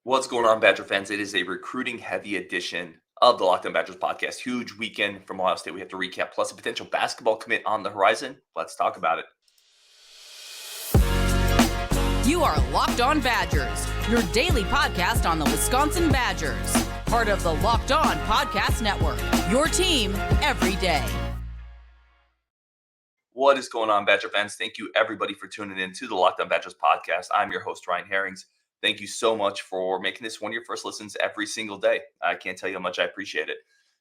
What's going on, Badger fans? It is a recruiting heavy edition of the Locked On Badgers podcast. Huge weekend from Ohio State. We have to recap, plus a potential basketball commit on the horizon. Let's talk about it. You are Locked On Badgers, your daily podcast on the Wisconsin Badgers. Part of the Locked On Podcast Network, your team every day. What is going on, Badger fans? Thank you, everybody, for tuning in to the Locked On Badgers podcast. I'm your host, Ryan Herrings. Thank you so much for making this one of your first listens every single day. I can't tell you how much I appreciate it.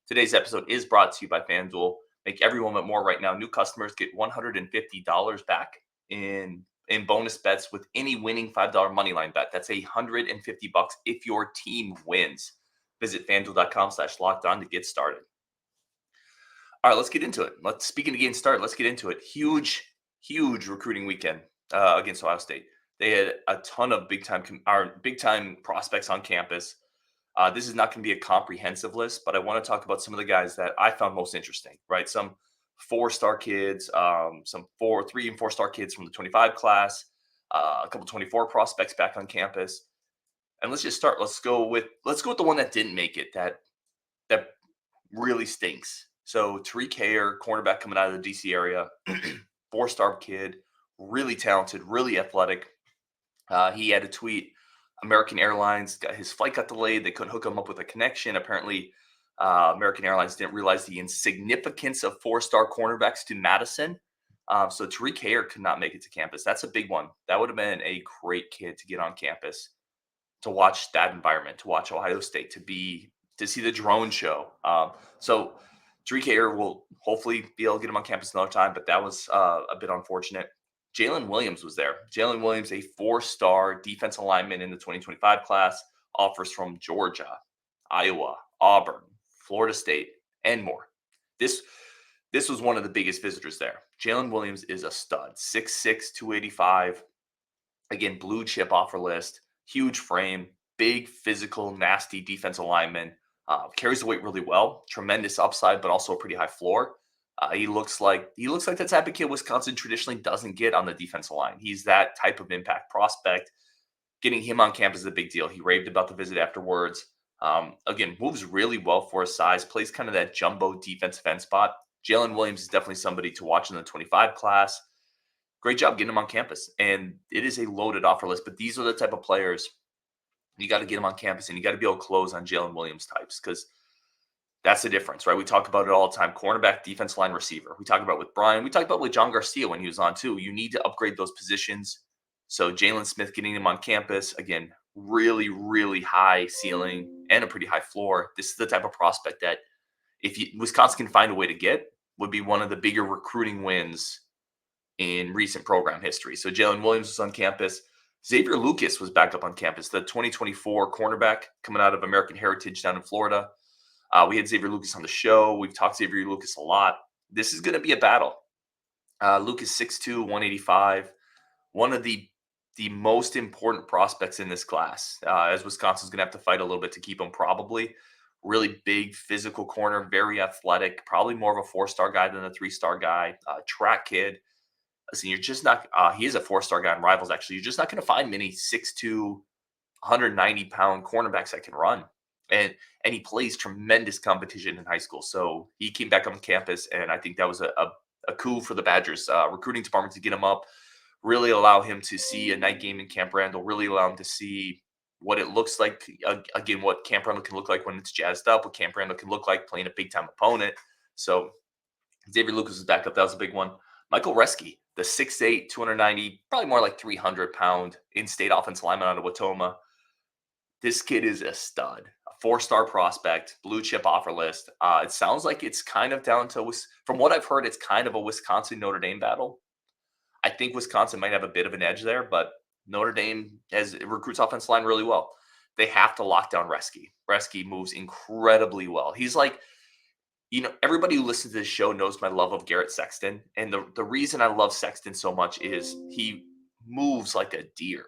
Today's episode is brought to you by FanDuel. Make every moment more right now. New customers get $150 back in bonus bets with any winning $5 moneyline bet. That's $150 if your team wins. Visit FanDuel.com/lockedon to get started. All right, let's get into it. Speaking of getting started, let's get into it. Huge recruiting weekend against Ohio State. They had a ton of big time prospects on campus. This is not going to be a comprehensive list, but I want to talk about some of the guys that I found most interesting. Right, some 4-star kids, some 3 and 4-star kids from the 25 class, a couple 24 prospects back on campus. And let's just start. Let's go with the one that didn't make it. That really stinks. So Tariq Haer, cornerback coming out of the DC area, 4-star kid, really talented, really athletic. He had a tweet. American Airlines his flight got delayed. They couldn't hook him up with a connection. Apparently, American Airlines didn't realize the insignificance of 4-star cornerbacks to Madison. So Tariq Haer could not make it to campus. That's a big one. That would have been a great kid to get on campus, to watch that environment, to watch Ohio State, to see the drone show. So Tariq Haer will hopefully be able to get him on campus another time, but that was a bit unfortunate. Jaylen Williams was there. Jaylen Williams, a 4-star defensive lineman in the 2025 class, offers from Georgia, Iowa, Auburn, Florida State, and more. This was one of the biggest visitors there. Jaylen Williams is a stud, 6'6", 285. Again, blue chip offer list, huge frame, big, physical, nasty defensive lineman. Carries the weight really well. Tremendous upside, but also a pretty high floor. He looks like the type of kid Wisconsin traditionally doesn't get on the defensive line. He's that type of impact prospect. Getting him on campus is a big deal. He raved about the visit afterwards. Again, moves really well for his size. Plays kind of that jumbo defensive end spot. Jaylen Williams is definitely somebody to watch in the 25 class. Great job getting him on campus. And it is a loaded offer list, but these are the type of players you got to get them on campus, and you got to be able to close on Jaylen Williams types, because that's the difference, right? We talk about it all the time. Cornerback, defense line, receiver. We talk about with Brian. We talked about with John Garcia when he was on too. You need to upgrade those positions. So Jalen Smith getting him on campus, again, really, really high ceiling and a pretty high floor. This is the type of prospect that Wisconsin can find a way to get, would be one of the bigger recruiting wins in recent program history. So Jaylen Williams was on campus. Xavier Lucas was back up on campus, the 2024 cornerback coming out of American Heritage down in Florida. We had Xavier Lucas on the show. We've talked Xavier Lucas a lot. This is going to be a battle. Lucas 6'2", 185. One of the most important prospects in this class, as Wisconsin's going to have to fight a little bit to keep him probably. Really big, physical corner, very athletic, probably more of a 4-star guy than a 3-star guy. Track kid. Listen, you're just not he is a 4-star guy in Rivals, actually. You're just not going to find many 6'2", 190-pound cornerbacks that can run. And he plays tremendous competition in high school. So he came back on campus, and I think that was a coup for the Badgers recruiting department to get him up, really allow him to see a night game in Camp Randall, really allow him to see what it looks like, again, what Camp Randall can look like when it's jazzed up, what Camp Randall can look like playing a big-time opponent. So Xavier Lucas was back up. That was a big one. Michael Roeske, the 6'8", 290, probably more like 300-pound in-state offensive lineman out of Watoma. This kid is a stud, a 4-star prospect, blue chip offer list. It sounds like it's kind of down to, from what I've heard, it's kind of a Wisconsin-Notre Dame battle. I think Wisconsin might have a bit of an edge there, but Notre Dame recruits offensive line really well. They have to lock down Roeske. Roeske moves incredibly well. He's like, everybody who listens to this show knows my love of Garrett Sexton. And the reason I love Sexton so much is he moves like a deer.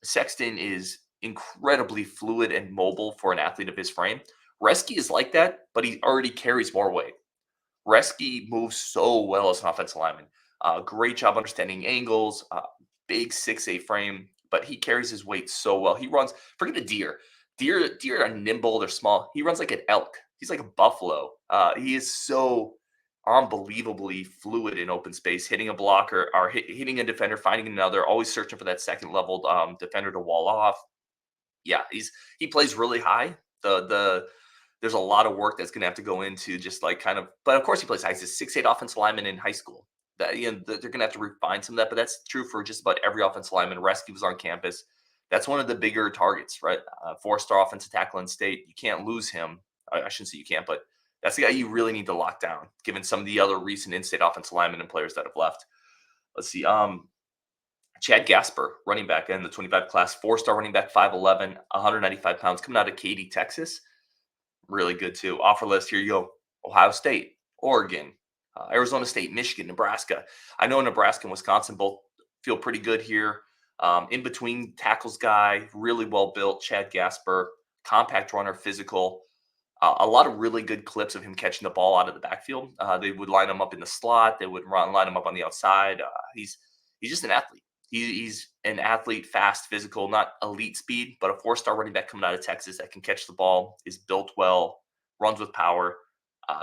Sexton is incredibly fluid and mobile for an athlete of his frame. Roeske is like that, but he already carries more weight. Roeske moves so well as an offensive lineman. Great job understanding angles, big 6'8" frame, but he carries his weight so well. He runs, forget a deer. Deer are nimble, they're small. He runs like an elk. He's like a buffalo. He is so unbelievably fluid in open space, hitting a blocker or hitting a defender, finding another, always searching for that second level defender to wall off. Yeah, he plays really high. There's a lot of work that's going to have to go into just like kind of, but of course he plays high. He's a 6'8" offensive lineman in high school. That, you know, they're going to have to refine some of that, but that's true for just about every offensive lineman. Reeske was on campus. That's one of the bigger targets, right? 4-star offensive tackle in state. You can't lose him. I shouldn't say you can't, but that's the guy you really need to lock down, given some of the other recent in-state offensive linemen and players that have left. Let's see. Chad Gasper, running back in the 25 class, 4-star running back, 5'11", 195 pounds, coming out of Katy, Texas. Really good too. Offer list, here you go. Ohio State, Oregon, Arizona State, Michigan, Nebraska. I know Nebraska and Wisconsin both feel pretty good here. In between tackles guy, really well built, Chad Gasper, compact runner, physical. A lot of really good clips of him catching the ball out of the backfield. They would line him up in the slot. They would line him up on the outside. He's just an athlete. He's an athlete, fast, physical, not elite speed, but a 4-star running back coming out of Texas that can catch the ball, is built well, runs with power.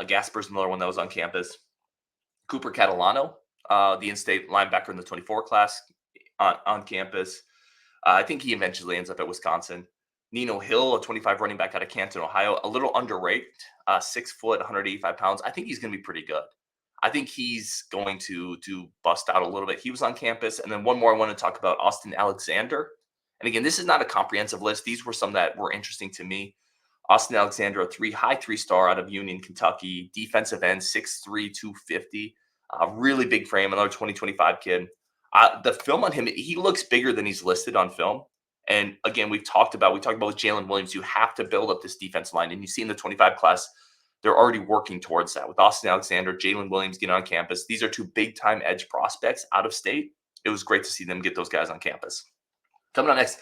Gasper's another one that was on campus. Cooper Catalano, the in-state linebacker in the 24 class on campus. I think he eventually ends up at Wisconsin. Nino Hill, a 25 running back out of Canton, Ohio, a little underrated, 6 foot, 185 pounds. I think he's going to be pretty good. I think he's going to bust out a little bit. He was on campus. And then one more I want to talk about, Austin Alexander. And again, this is not a comprehensive list. These were some that were interesting to me. Austin Alexander, a high 3-star out of Union, Kentucky, defensive end, 6'3", 250, really big frame, another 2025 kid. The film on him, he looks bigger than he's listed on film. And again, we talked about with Jaylen Williams, you have to build up this defense line. And you see in the 25 class, they're already working towards that with Austin Alexander, Jaylen Williams getting on campus. These are 2 big-time edge prospects out of state. It was great to see them get those guys on campus. Coming up next,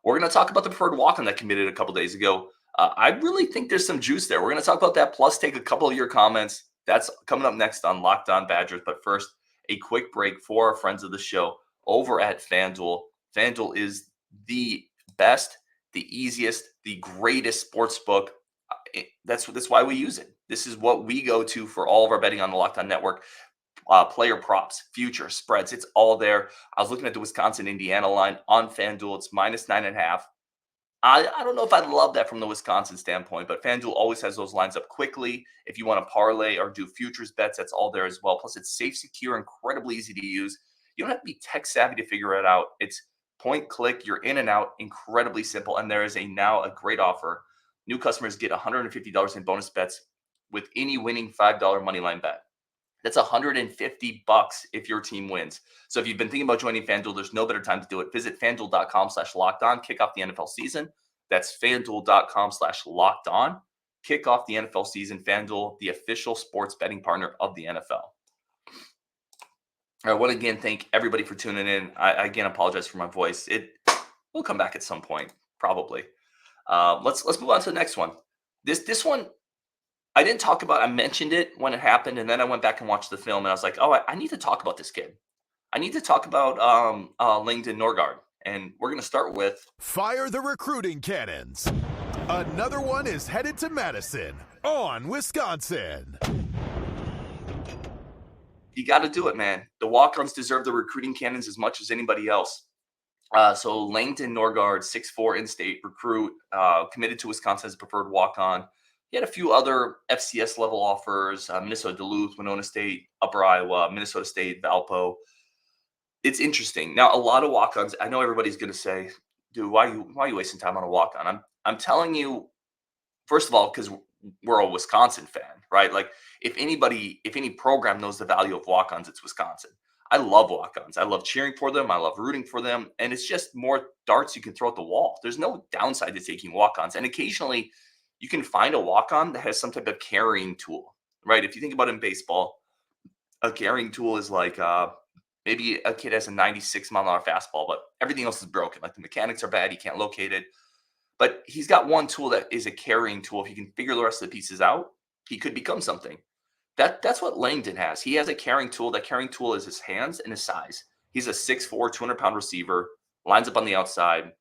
we're going to talk about the preferred walk-on that committed a couple days ago. I really think there's some juice there. We're going to talk about that, plus take a couple of your comments. That's coming up next on Locked On Badgers. But first, a quick break for our friends of the show over at FanDuel. FanDuel is the best, the easiest, the greatest sports book. That's why we use it. This is what we go to for all of our betting on the Locked On Network. Player props, future spreads, it's all there. I was looking at the Wisconsin-Indiana line on FanDuel. It's -9.5. I don't know if I love that from the Wisconsin standpoint, but FanDuel always has those lines up quickly. If you want to parlay or do futures bets, that's all there as well. Plus, it's safe, secure, incredibly easy to use. You don't have to be tech savvy to figure it out. It's point, click, you're in and out, incredibly simple. And there is now a great offer. New customers get $150 in bonus bets with any winning $5 moneyline bet. That's $150 if your team wins. So if you've been thinking about joining FanDuel, there's no better time to do it. Visit FanDuel.com/lockedon. Kick off the NFL season. That's FanDuel.com/lockedon. Kick off the NFL season. FanDuel, the official sports betting partner of the NFL. I want to again thank everybody for tuning in. I again apologize for my voice. It will come back at some point, probably. Let's move on to the next one. This one, I didn't talk about. I mentioned it when it happened, and then I went back and watched the film, and I was like, oh, I need to talk about this kid. I need to talk about Lon Norgard, and we're going to start with Fire the recruiting cannons. Another one is headed to Madison on Wisconsin. You got to do it, man. The walk-ons deserve the recruiting cannons as much as anybody else. So Langton Norgard, 6'4" in-state recruit, committed to Wisconsin as a preferred walk-on. He had a few other FCS level offers: Minnesota Duluth, Winona State, Upper Iowa, Minnesota State, Valpo. It's interesting. Now, a lot of walk-ons, I know everybody's going to say, dude, why are you wasting time on a walk-on? I'm telling you, first of all, because we're a Wisconsin fan, right? Like, if any program knows the value of walk-ons, it's Wisconsin. I love walk-ons. I love cheering for them. I love rooting for them. And it's just more darts you can throw at the wall. There's no downside to taking walk-ons. And occasionally you can find a walk-on that has some type of carrying tool, right? If you think about it in baseball, a carrying tool is like maybe a kid has a 96-mile-an-hour fastball, but everything else is broken. Like the mechanics are bad. He can't locate it. But he's got one tool that is a carrying tool. If he can figure the rest of the pieces out, he could become something. That's what Langdon has. He has a carrying tool. That carrying tool is his hands and his size. He's a 6'4", 200-pound receiver. lines up on the outside,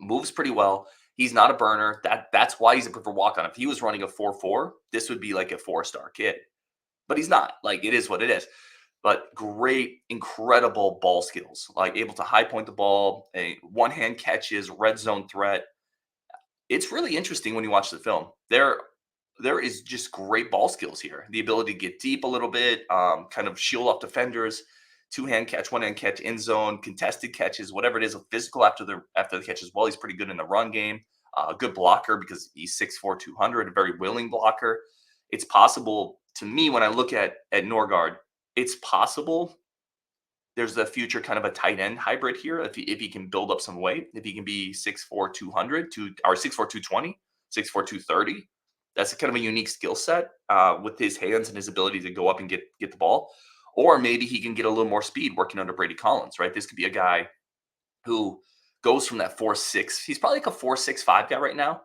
moves pretty well. He's not a burner. That's why he's a preferred walk-on. If he was running a 4.4, this would be like a 4-star kid. But he's not. Like, it is what it is. But great, incredible ball skills. Like, able to high point the ball, a one-hand catches, red zone threat. It's really interesting when you watch the film. There is just great ball skills here. The ability to get deep a little bit, kind of shield off defenders, two-hand catch, one-hand catch, end zone, contested catches, whatever it is, a physical after the catch as well. He's pretty good in the run game. Good blocker because he's 6'4", 200, a very willing blocker. It's possible to me when I look at Norgard, it's possible there's a future kind of a tight end hybrid here. If he can build up some weight, if he can be 6'4", 200 or 6'4", 220, 6'4", 230, that's a kind of a unique skill set with his hands and his ability to go up and get the ball. Or maybe he can get a little more speed working under Brady Collins, right? This could be a guy who goes from that 4.6. He's probably like a 4.65 guy right now.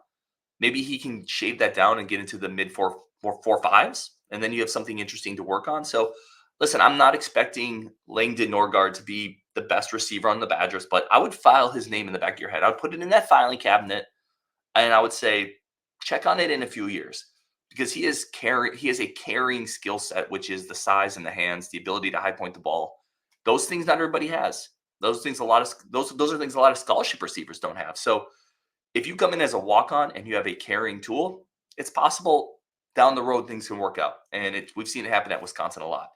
Maybe he can shave that down and get into the mid 4.5s, and then you have something interesting to work on. So, listen, I'm not expecting Langdon Norgard to be the best receiver on the Badgers, but I would file his name in the back of your head. I would put it in that filing cabinet, and I would say, check on it in a few years because he has a carrying skill set, which is the size and the hands, the ability to high point the ball. Those things not everybody has. Those are things a lot of scholarship receivers don't have. So if you come in as a walk-on and you have a carrying tool, it's possible down the road things can work out. And we've seen it happen at Wisconsin a lot.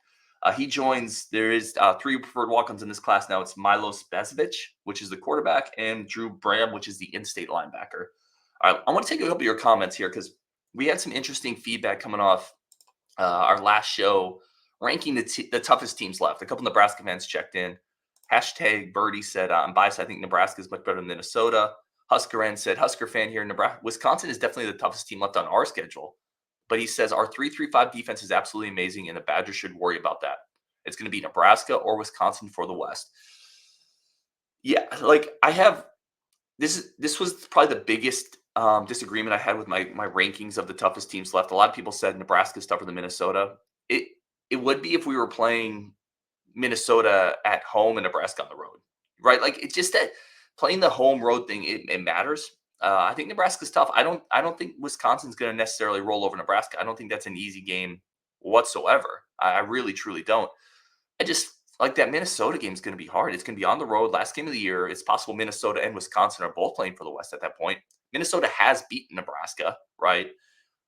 He joins, there is 3 preferred walk-ons in this class now. It's Milos Bezovic, which is the quarterback, and Drew Bram, which is the in-state linebacker. All right, I want to take a couple of your comments here because we had some interesting feedback coming off our last show, ranking the toughest teams left. A couple Nebraska fans checked in. Hashtag Birdie said, I'm biased. I think Nebraska is much better than Minnesota. Husker N said, Husker fan here in Nebraska. Wisconsin is definitely the toughest team left on our schedule. But he says our 3-3-5 defense is absolutely amazing, and the Badgers should worry about that. It's going to be Nebraska or Wisconsin for the West. Yeah, like I have this was probably the biggest disagreement I had with my rankings of the toughest teams left. A lot of people said Nebraska is tougher than Minnesota. It would be if we were playing Minnesota at home and Nebraska on the road, right? Like it's just that playing the home road thing, it matters. I think Nebraska's tough. I don't think Wisconsin's going to necessarily roll over Nebraska. I don't think that's an easy game whatsoever. I really, truly don't. I just like that Minnesota game is going to be hard. It's going to be on the road, last game of the year. It's possible Minnesota and Wisconsin are both playing for the West at that point. Minnesota has beaten Nebraska, right?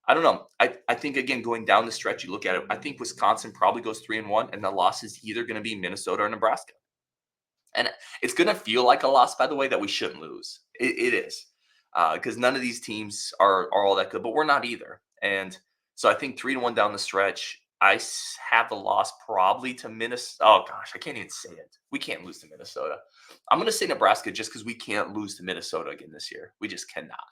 I don't know. I think, again, going down the stretch, you look at it, I think Wisconsin probably goes 3-1, and the loss is either going to be Minnesota or Nebraska. And it's going to feel like a loss, by the way, that we shouldn't lose. It is. Because none of these teams are all that good, but we're not either. And so I think 3-1 down the stretch, I have a loss probably to Minnesota. Oh, gosh, I can't even say it. We can't lose to Minnesota. I'm going to say Nebraska just because we can't lose to Minnesota again this year. We just cannot.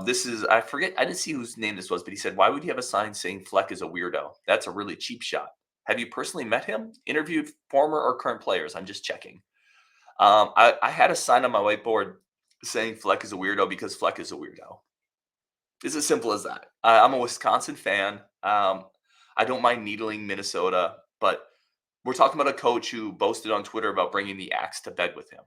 This is, I forget, I didn't see whose name this was, but he said, why would you have a sign saying Fleck is a weirdo? That's a really cheap shot. Have you personally met him? Interviewed former or current players? I'm just checking. I had a sign on my whiteboard saying Fleck is a weirdo because Fleck is a weirdo. It's as simple as that. I'm a Wisconsin fan. I don't mind needling Minnesota, but we're talking about a coach who boasted on Twitter about bringing the axe to bed with him.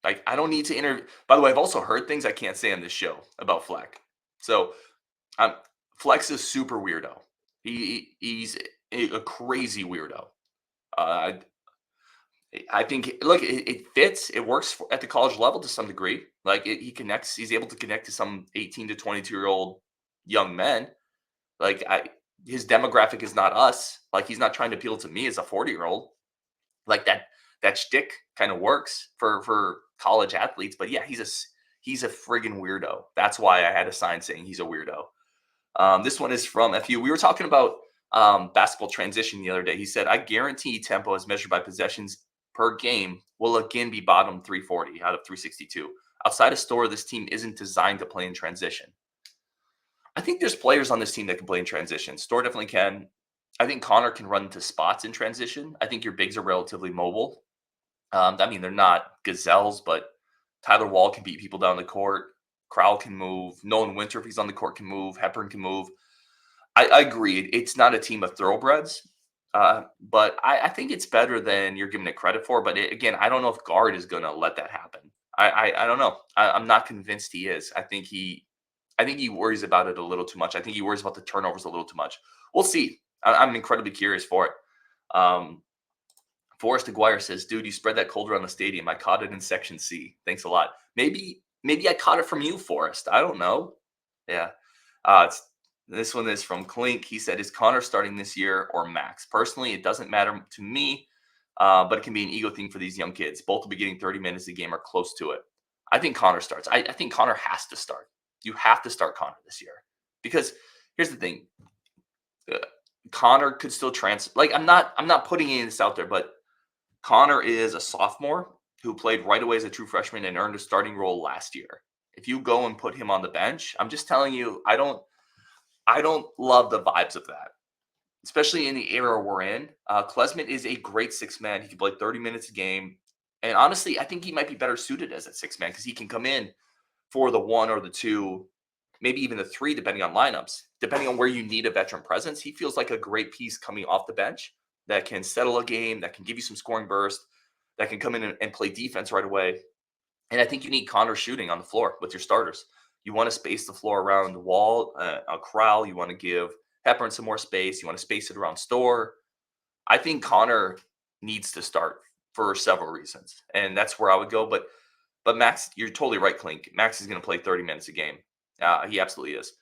Like, I don't need to interview. By the way, I've also heard things I can't say on this show about Fleck. So, Fleck's a super weirdo. He's a crazy weirdo. I think, look, it fits. It works at the college level to some degree. Like, he's able to connect to some 18 to 22-year-old young men. Like, his demographic is not us. Like, he's not trying to appeal to me as a 40-year-old. Like, that shtick kind of works for college athletes. But yeah, he's a friggin' weirdo. That's why I had a sign saying he's a weirdo. This one is from FU. We were talking about basketball transition the other day. He said, I guarantee tempo as measured by possessions per game will again be bottom 340 out of 362. Outside of Store, this team isn't designed to play in transition. I think there's players on this team that can play in transition. Store definitely can. I think Connor can run into spots in transition. I think your bigs are relatively mobile. I mean, they're not gazelles, but Tyler Wall can beat people down the court. Crowell can move. Nolan Winter, if he's on the court, can move. Hepburn can move. I agree. It's not a team of thoroughbreds. But I think it's better than you're giving it credit for. But again, I don't know if guard is going to let that happen. I don't know. I'm not convinced he is. I think he worries about it a little too much. I think he worries about the turnovers a little too much. We'll see. I'm incredibly curious for it. Forrest Aguirre says, "Dude, you spread that cold around the stadium. I caught it in Section C. Thanks a lot. Maybe I caught it from you, Forrest. I don't know. Yeah. This one is from Clink. He said, "Is Connor starting this year or Max? Personally, it doesn't matter to me, but it can be an ego thing for these young kids. Both will be getting 30 minutes a game or close to it. I think Connor starts. I think Connor has to start. You have to start Connor this year because here's the thing: Connor could still transfer. Like I'm not putting any of this out there, but Connor is a sophomore who played right away as a true freshman and earned a starting role last year. If you go and put him on the bench, I'm just telling you, I don't love the vibes of that, especially in the era we're in. Klesmit is a great six man. He can play 30 minutes a game. And honestly, I think he might be better suited as a six man because he can come in for the one or the two, maybe even the three, depending on lineups. Depending on where you need a veteran presence, he feels like a great piece coming off the bench that can settle a game, that can give you some scoring burst, that can come in and play defense right away. And I think you need Connor shooting on the floor with your starters. You want to space the floor around Wall, Crowell. You want to give Hepburn some more space. You want to space it around Store. I think Connor needs to start for several reasons, and that's where I would go. But Max, you're totally right, Clink. Max is going to play 30 minutes a game. He absolutely is.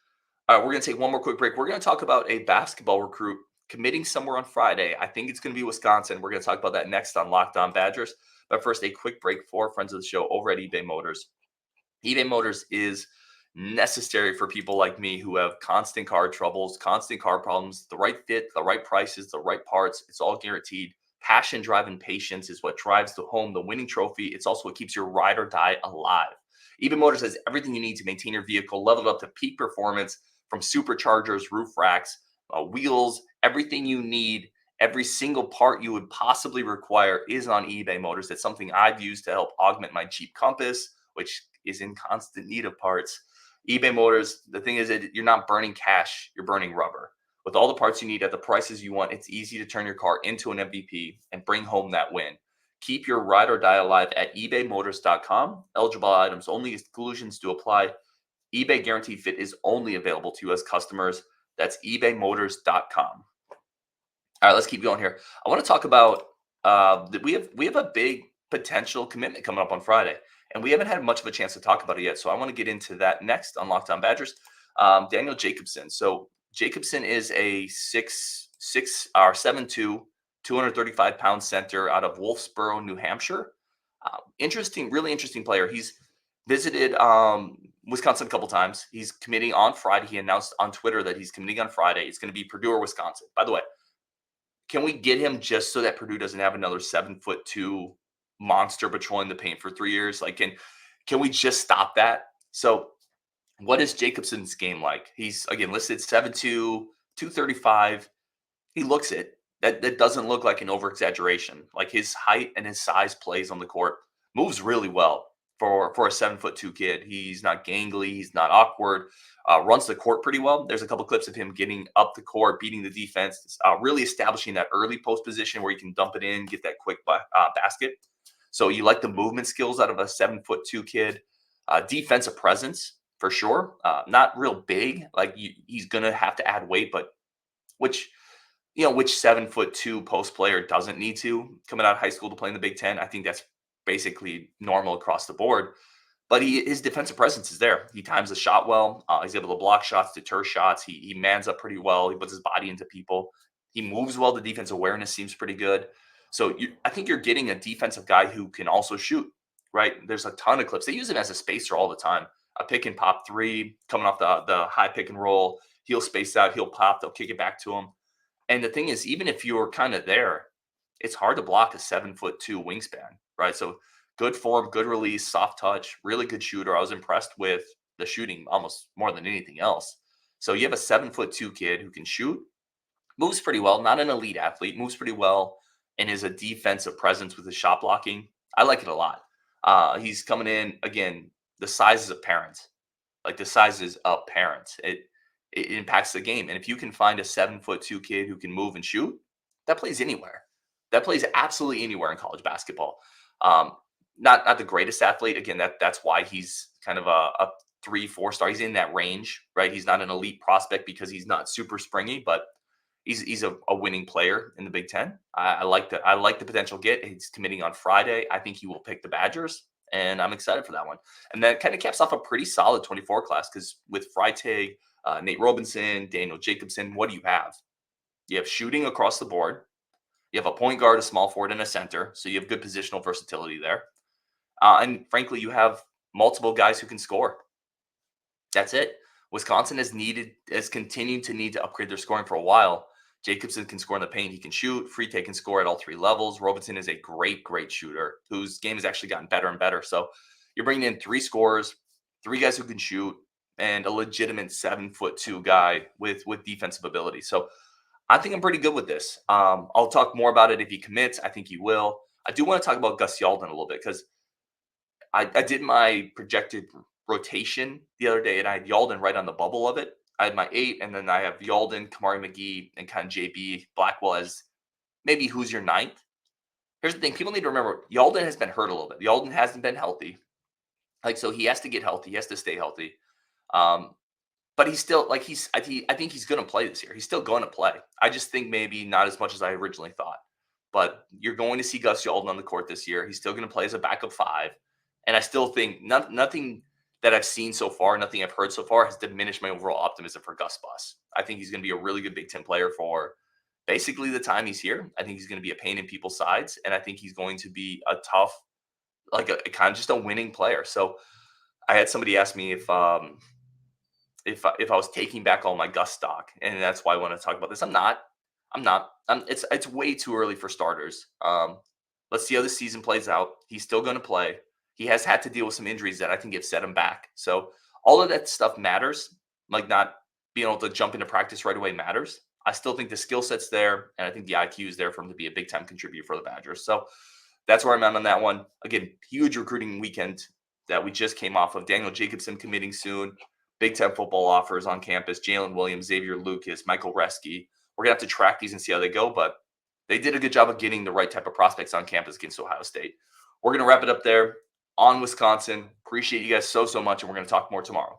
All right, we're going to take one more quick break. We're going to talk about a basketball recruit committing somewhere on Friday. I think it's going to be Wisconsin. We're going to talk about that next on Locked On Badgers. But first, a quick break for friends of the show over at eBay Motors. eBay Motors is necessary for people like me who have constant car troubles, constant car problems. The right fit, the right prices, the right parts, it's all guaranteed. Passion, drive, and patience is what drives the home the winning trophy. It's also what keeps your ride or die alive. eBay Motors has everything you need to maintain your vehicle, leveled up to peak performance, from superchargers, roof racks, wheels, everything you need. Every single part you would possibly require is on eBay Motors. That's something I've used to help augment my Jeep Compass, which is in constant need of parts. eBay Motors, the thing is that you're not burning cash, you're burning rubber. With all the parts you need at the prices you want, it's easy to turn your car into an MVP and bring home that win. Keep your ride or die alive at ebaymotors.com. Eligible items only, exclusions do apply. eBay Guaranteed Fit is only available to U.S. customers. That's ebaymotors.com. All right, let's keep going here. I want to talk about we have a big potential commitment coming up on Friday, and we haven't had much of a chance to talk about it yet. So I want to get into that next on Locked On Badgers. Daniel Jacobson. So Jacobson is a 7'2", 235-pound center out of Wolfsboro, New Hampshire. Really interesting player. He's visited Wisconsin a couple times. He's committing on Friday. He announced on Twitter that he's committing on Friday. It's going to be Purdue or Wisconsin. By the way, can we get him just so that Purdue doesn't have another 7'2" monster patrolling the paint for 3 years? Like, can we just stop that? So what is Jacobson's game like? He's, again, listed 7'2", 235. He looks it. That doesn't look like an over-exaggeration. Like, his height and his size plays on the court. Moves really well for a 7'2" kid. He's not gangly. He's not awkward. Runs the court pretty well. There's a couple clips of him getting up the court, beating the defense, really establishing that early post position where you can dump it in, get that quick basket. So you like the movement skills out of a 7'2" kid. Defensive presence for sure. Not real big. Like, he's gonna have to add weight, but which 7'2" post player doesn't need to coming out of high school to play in the Big Ten? I think that's basically normal across the board. But his defensive presence is there. He times the shot well. He's able to block shots, deter shots. He mans up pretty well. He puts his body into people. He moves well. The defense awareness seems pretty good. So I think you're getting a defensive guy who can also shoot, right? There's a ton of clips. They use him as a spacer all the time. A pick and pop three coming off the high pick and roll. He'll space out. He'll pop. They'll kick it back to him. And the thing is, even if you're kind of there, it's hard to block a 7'2" wingspan, right? So good form, good release, soft touch, really good shooter. I was impressed with the shooting almost more than anything else. So you have a 7'2" kid who can shoot, moves pretty well, not an elite athlete, moves pretty well, and is a defensive presence with his shot blocking. I like it a lot. He's coming in, again, the size is apparent. Like, the size is apparent. It impacts the game. And if you can find a 7'2" kid who can move and shoot, that plays anywhere. That plays absolutely anywhere in college basketball. Um, not the greatest athlete. Again, that's why he's kind of a 3-4 star. He's in that range, right? He's not an elite prospect because he's not super springy, but he's a winning player in the Big Ten. I like the potential get. He's committing on Friday. I think he will pick the Badgers, and I'm excited for that one. And that kind of caps off a pretty solid 24 class because with Freitag, Nate Robinson, Daniel Jacobson, what do you have? You have shooting across the board. You have a point guard, a small forward, and a center. So you have good positional versatility there. And frankly, you have multiple guys who can score. That's it. Wisconsin has continued to need to upgrade their scoring for a while. Jacobson can score in the paint. He can shoot. Freitag can score at all three levels. Robinson is a great shooter whose game has actually gotten better and better. So you're bringing in 3 scorers, 3 guys who can shoot, and a legitimate 7'2" guy with defensive ability. So I think I'm pretty good with this. I'll talk more about it if he commits. I think he will. I do want to talk about Gus Yalden a little bit because I did my projected rotation the other day, and I had Yalden right on the bubble of it. I had my 8, and then I have Yalden, Kamari McGee, and kind of JB Blackwell as maybe who's your 9th. Here's the thing. People need to remember, Yalden has been hurt a little bit. Yalden hasn't been healthy. So he has to get healthy. He has to stay healthy. But he's still, I think he's going to play this year. He's still going to play. I just think maybe not as much as I originally thought. But you're going to see Gus Yalden on the court this year. He's still going to play as a backup 5. And I still think nothing that I've seen so far, nothing I've heard so far has diminished my overall optimism for Gus Bus. I think he's going to be a really good Big Ten player for basically the time he's here. I think he's going to be a pain in people's sides. And I think he's going to be a tough, a kind of just a winning player. So I had somebody ask me if I was taking back all my Gus stock, and that's why I want to talk about this. I'm not. It's way too early for starters. Let's see how the season plays out. He's still going to play. He has had to deal with some injuries that I think have set him back. So all of that stuff matters. Like not being able to jump into practice right away matters. I still think the skill set's there, and I think the IQ is there for him to be a big time contributor for the Badgers. So that's where I'm at on that one. Again, huge recruiting weekend that we just came off of. Daniel Jacobson committing soon. Big Ten football offers on campus. Jaylen Williams, Xavier Lucas, Michael Roeske. We're going to have to track these and see how they go, but they did a good job of getting the right type of prospects on campus against Ohio State. We're going to wrap it up there on Wisconsin. Appreciate you guys so much, and we're going to talk more tomorrow.